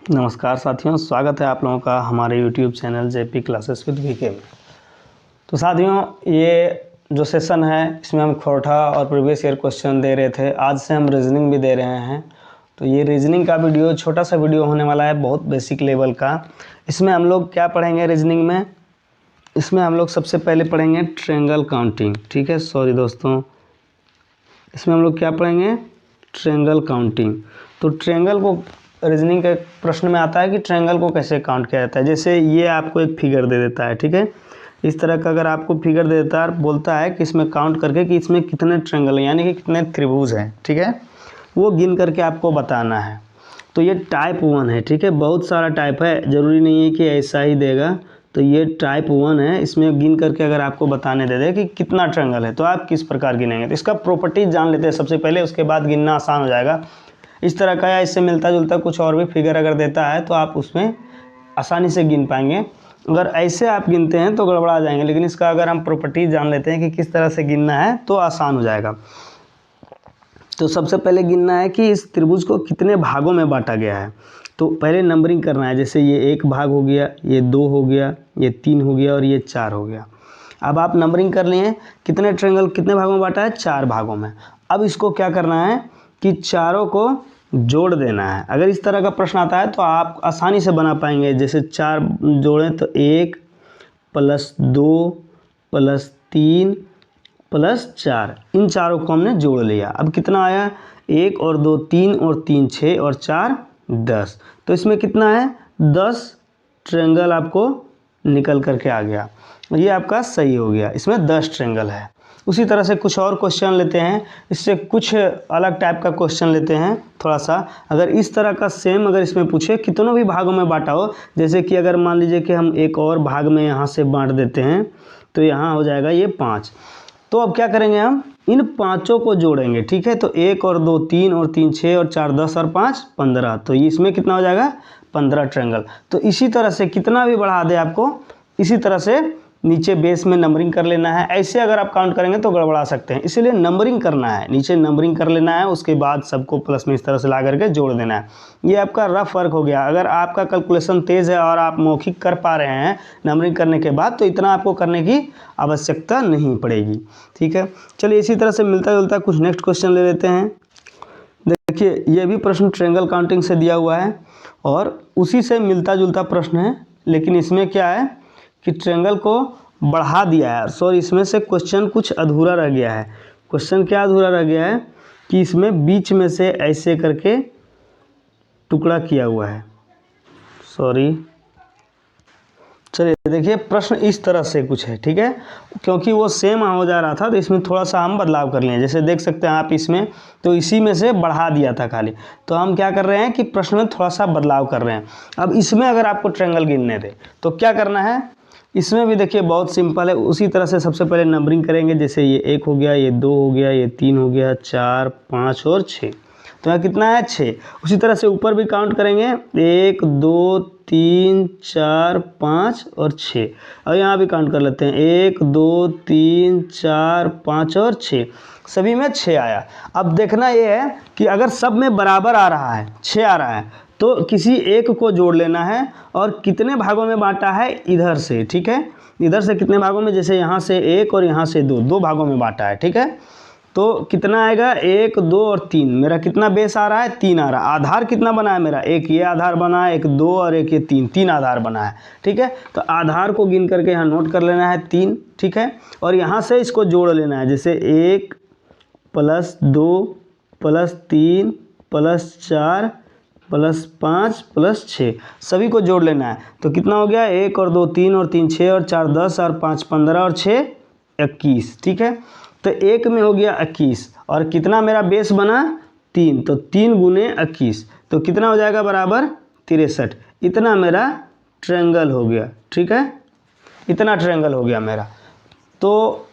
नमस्कार साथियों, स्वागत है आप लोगों का हमारे YouTube channel JP classes with VK में। तो साथियों, ये जो सेशन है इसमें हम खोटा और प्रीवियस ईयर क्वेश्चन दे रहे थे। आज से हम रीजनिंग भी दे रहे हैं। तो ये रीजनिंग का वीडियो छोटा सा वीडियो होने वाला है, बहुत बेसिक लेवल का। इसमें हम लोग क्या पढ़ेंगे रीजनिंग में? इसमें हम लोग सबसे पहले पढ़ेंगे ट्रायंगल काउंटिंग। ठीक है, सॉरी दोस्तों, इसमें हम लोग क्या पढ़ेंगे? Triangle counting. तो ट्रायंगल को रीजनिंग के प्रश्न में आता है कि ट्रायंगल को कैसे काउंट किया जाता है। जैसे ये आपको एक फिगर दे देता है, ठीक है, इस तरह का अगर आपको फिगर दे देता है, बोलता है कि इसमें काउंट करके कि इसमें कितने ट्रायंगल हैं, यानी कि कितने त्रिभुज हैं, ठीक है, वो गिन करके आपको बताना है। तो ये टाइप 1 है, ठीक है, बहुत सारा टाइप है, ज़रूरी नहीं है कि ऐसा ही देगा। तो ये टाइप 1 है, इसमें गिन करके अगर आपको बताने दे दे कि कितना ट्रायंगल है तो आप किस प्रकार गिनेंगे। तो इसका प्रॉपर्टीज जान लेते हैं सबसे पहले, उसके बाद गिनना आसान हो जाएगा। इस तरह का या इससे मिलता जुलता कुछ और भी फिगर अगर देता है तो आप उसमें आसानी से गिन पाएंगे। अगर ऐसे आप गिनते हैं तो गड़बड़ा जाएंगे, लेकिन इसका अगर हम प्रॉपर्टीज जान लेते हैं कि किस तरह से गिनना है तो आसान हो जाएगा। तो सबसे पहले गिनना है कि इस त्रिभुज को कितने भागों में बांटा गया है। तो पहले नंबरिंग करना है, जैसे ये 1 भाग हो गया, ये 2 हो गया, ये 3 हो गया और ये 4 हो गया। अब आप नंबरिंग कर लिए, कितने ट्रायंगल कितने भागों में बांटा है? 4 भागों में। अब इसको क्या करना है कि चारों को जोड़ देना है। अगर इस तरह का प्रश्न आता है तो आप आसानी से बना पाएंगे। जैसे 4 जोड़ें तो 1 + 2 + 3 + 4, इन चारों को हमने जोड़ लिया। अब कितना आया? 1 और 2 3 और 3 6 और 4 10। तो इसमें कितना है? 10 ट्रायंगल आपको निकल करके आ गया। ये आपका सही हो गया, इसमें 10 ट्रायंगल है। उसी तरह से कुछ और क्वेश्चन लेते हैं, इससे कुछ अलग टाइप का क्वेश्चन लेते हैं थोड़ा सा। अगर इस तरह का सेम अगर इसमें पूछे कितनों भी भागों में बांटा हो, जैसे कि अगर मान लीजिए कि हम एक और भाग में यहाँ से बांट देते हैं तो यहाँ हो जाएगा ये 5। तो अब क्या करेंगे, हम इन पाँचों को जोड़ेंगे, ठीक है। तो 1 और 2 3 और 3 6 और 4 10 और 5 15। तो ये इसमें कितना हो जाएगा? 15 ट्रायंगल। तो इसी तरह से कितना भी बढ़ा दे आपको, इसी तरह से नीचे बेस में नंबरिंग कर लेना है। ऐसे अगर आप काउंट करेंगे तो गड़बड़ा सकते हैं, इसीलिए नंबरिंग करना है, नीचे नंबरिंग कर लेना है, उसके बाद सबको प्लस में इस तरह से ला करके जोड़ देना है। ये आपका रफ वर्क हो गया। अगर आपका कैलकुलेशन तेज़ है और आप मौखिक कर पा रहे हैं नंबरिंग करने के बाद, तो इतना आपको करने की आवश्यकता नहीं पड़ेगी, ठीक है। चलिए इसी तरह से मिलता जुलता कुछ नेक्स्ट क्वेश्चन ले लेते हैं। देखिए ये भी प्रश्न ट्रायंगल काउंटिंग से दिया हुआ है और उसी से मिलता जुलता प्रश्न है, लेकिन इसमें क्या है कि ट्रायंगल को बढ़ा दिया है। सॉरी, इसमें से क्वेश्चन कुछ अधूरा रह गया है। क्वेश्चन क्या अधूरा रह गया है कि इसमें बीच में से ऐसे करके टुकड़ा किया हुआ है। सॉरी, चलिए देखिए प्रश्न इस तरह से कुछ है, ठीक है, क्योंकि वो सेम हो जा रहा था तो इसमें थोड़ा सा हम बदलाव कर लिए। जैसे देख सकते हैं आप इसमें, तो इसी में से बढ़ा दिया था खाली, तो हम क्या कर रहे हैं कि प्रश्न में थोड़ा सा बदलाव कर रहे हैं। अब इसमें अगर आपको ट्रायंगल गिनने दे तो क्या करना है? इसमें भी देखिए बहुत सिंपल है। उसी तरह से सबसे पहले नंबरिंग करेंगे, जैसे ये 1 हो गया, ये 2 हो गया, ये 3 हो गया, 4 5 और 6। तो यहाँ कितना है? 6। उसी तरह से ऊपर भी काउंट करेंगे, 1 2 3 4 5 और 6। और यहाँ भी काउंट कर लेते हैं, 1 2 3 4 5 और 6, सभी में 6 आया। अब देखना ये है कि अगर सब में बराबर आ रहा है, 6 आ रहा है, तो किसी एक को जोड़ लेना है और कितने भागों में बांटा है इधर से, ठीक है, इधर से कितने भागों में, जैसे यहाँ से 1 और यहाँ से 2, 2 भागों में बांटा है, ठीक है। तो कितना आएगा? 1 2 और 3। मेरा कितना बेस आ रहा है? 3 आ रहा है। आधार कितना बना है मेरा? एक ये आधार बना है, एक 2 और एक ये 3, 3 आधार बना है, ठीक है। तो आधार को गिन करके यहाँ नोट कर लेना है 3, ठीक है, और यहाँ से इसको जोड़ लेना है, जैसे 1 + 2 + 3 + 4 + 5 + 6, सभी को जोड़ लेना है। तो कितना हो गया? 1 और 2 3 और 3 6 और 4 10 और 5 15 और 6 21, ठीक है। तो 1 में हो गया 21 और कितना मेरा बेस बना? 3। तो 3 × 21 तो कितना हो जाएगा? बराबर 63। इतना मेरा ट्रायंगल हो गया, ठीक है, इतना ट्रायंगल हो गया मेरा। तो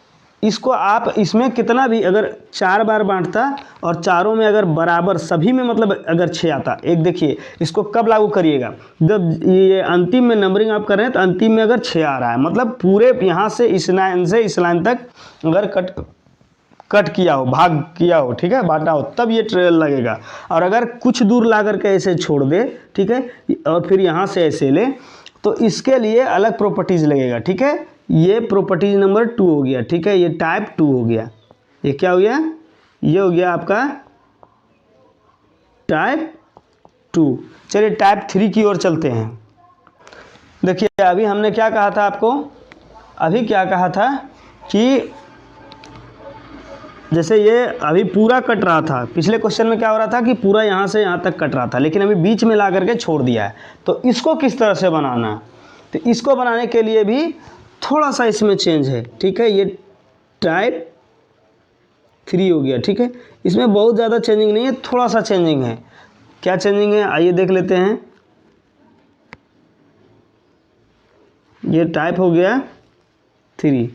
इसको आप इसमें कितना भी अगर 4 बार बांटता और चारों में अगर बराबर सभी में मतलब अगर 6 आता, एक देखिए इसको कब लागू करिएगा, जब ये अंतिम में नंबरिंग आप कर रहे हैं तो अंतिम में अगर 6 आ रहा है, मतलब पूरे यहाँ से इस लाइन तक अगर कट किया हो, भाग किया हो, ठीक है, बांटा हो, तब ये ट्रेल लगेगा। और अगर कुछ दूर ला करके ऐसे छोड़ दे, ठीक है, और फिर यहाँ से ऐसे ले, तो इसके लिए अलग प्रॉपर्टीज़ लगेगा, ठीक है। ये प्रॉपर्टीज नंबर 2 हो गया, ठीक है, ये टाइप 2 हो गया। ये क्या हो गया? ये हो गया आपका टाइप 2। चलिए टाइप 3 की ओर चलते हैं। देखिए अभी हमने क्या कहा था आपको, अभी क्या कहा था कि जैसे ये अभी पूरा कट रहा था, पिछले क्वेश्चन में क्या हो रहा था कि पूरा यहाँ से यहाँ तक कट रहा था, लेकिन अभी बीच में ला करके छोड़ दिया है। तो इसको किस तरह से बनाना है, तो इसको बनाने के लिए भी थोड़ा सा इसमें चेंज है, ठीक है। ये टाइप 3 हो गया, ठीक है, इसमें बहुत ज़्यादा चेंजिंग नहीं है, थोड़ा सा चेंजिंग है। क्या चेंजिंग है आइए देख लेते हैं। ये टाइप हो गया 3,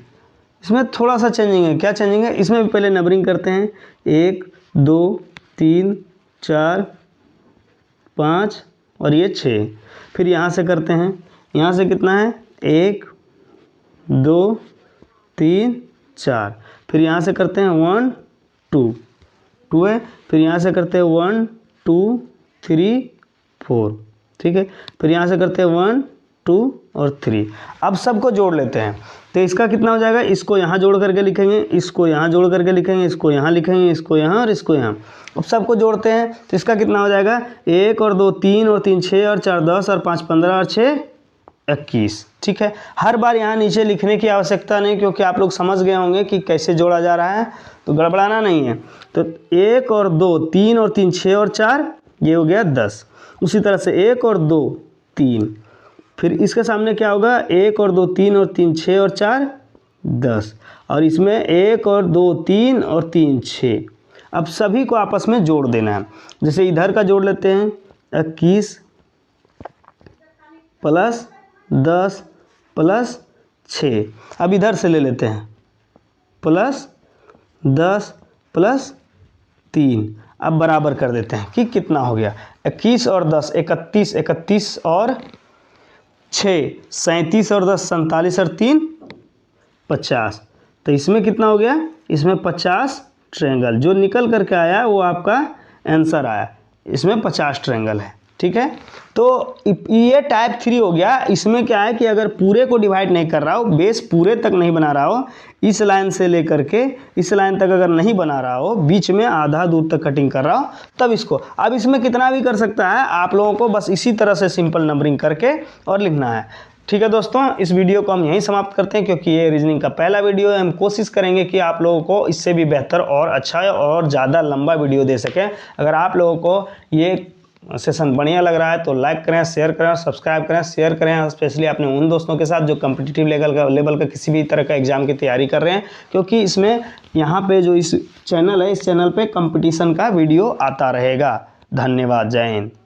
इसमें थोड़ा सा चेंजिंग है। क्या चेंजिंग है? इसमें भी पहले नंबरिंग करते हैं, 1 2 3 4 5 और ये 6। फिर यहाँ से करते हैं, यहाँ से कितना है, 1 2 3 4। फिर यहाँ से करते हैं 1 2 है। फिर यहाँ से करते हैं 1 2 3 4, ठीक है। फिर यहाँ से करते हैं 1 2 और 3। अब सबको जोड़ लेते हैं, तो इसका कितना हो जाएगा, इसको यहाँ जोड़ करके लिखेंगे, इसको यहाँ जोड़ करके लिखेंगे, इसको यहाँ लिखेंगे, इसको यहाँ और इसको यहाँ। अब सबको जोड़ते हैं तो इसका कितना हो जाएगा, 1 और 2 3 और 3 6 और 4 10 और 5 15 और 6 21, ठीक है। हर बार यहाँ नीचे लिखने की आवश्यकता नहीं, क्योंकि आप लोग समझ गए होंगे कि कैसे जोड़ा जा रहा है, तो गड़बड़ाना नहीं है। तो 1 और 2 3 और 3 6 और 4, ये हो गया 10। उसी तरह से 1 और 2 3, फिर इसके सामने क्या होगा, 1 और 2 3 और 3 6 और 4 10, और इसमें 1 और 2 3 और 3 6। अब सभी को आपस में जोड़ देना है। जैसे इधर का जोड़ लेते हैं, 21 प्लस 10 प्लस 6। अब इधर से ले लेते हैं, प्लस 10 प्लस 3। अब बराबर कर देते हैं कि कितना हो गया, 21 और 10 31, 31 और 6 37 और 10 47 और 3 50। तो इसमें कितना हो गया, इसमें 50 ट्रायंगल जो निकल करके आया वो आपका आंसर आया। इसमें 50 ट्रायंगल है, ठीक है। तो ये टाइप 3 हो गया। इसमें क्या है कि अगर पूरे को डिवाइड नहीं कर रहा हो, बेस पूरे तक नहीं बना रहा हो, इस लाइन से लेकर के इस लाइन तक अगर नहीं बना रहा हो, बीच में आधा दूर तक कटिंग कर रहा हो, तब इसको। अब इसमें कितना भी कर सकता है, आप लोगों को बस इसी तरह से सिंपल नंबरिंग करके और लिखना है, ठीक है। दोस्तों इस वीडियो को हम यहीं समाप्त करते हैं, क्योंकि ये रीजनिंग का पहला वीडियो है। हम कोशिश करेंगे कि आप लोगों को इससे भी बेहतर और अच्छा और ज़्यादा लंबा वीडियो दे सकें। अगर आप लोगों को ये सेशन बढ़िया लग रहा है तो लाइक करें, शेयर करें, सब्सक्राइब करें, शेयर करें, स्पेशली अपने उन दोस्तों के साथ जो कम्पिटिटिव लेवल का किसी भी तरह का एग्जाम की तैयारी कर रहे हैं, क्योंकि इसमें यहाँ पे जो इस चैनल है, इस चैनल पे कंपटीशन का वीडियो आता रहेगा। धन्यवाद, जय हिंद।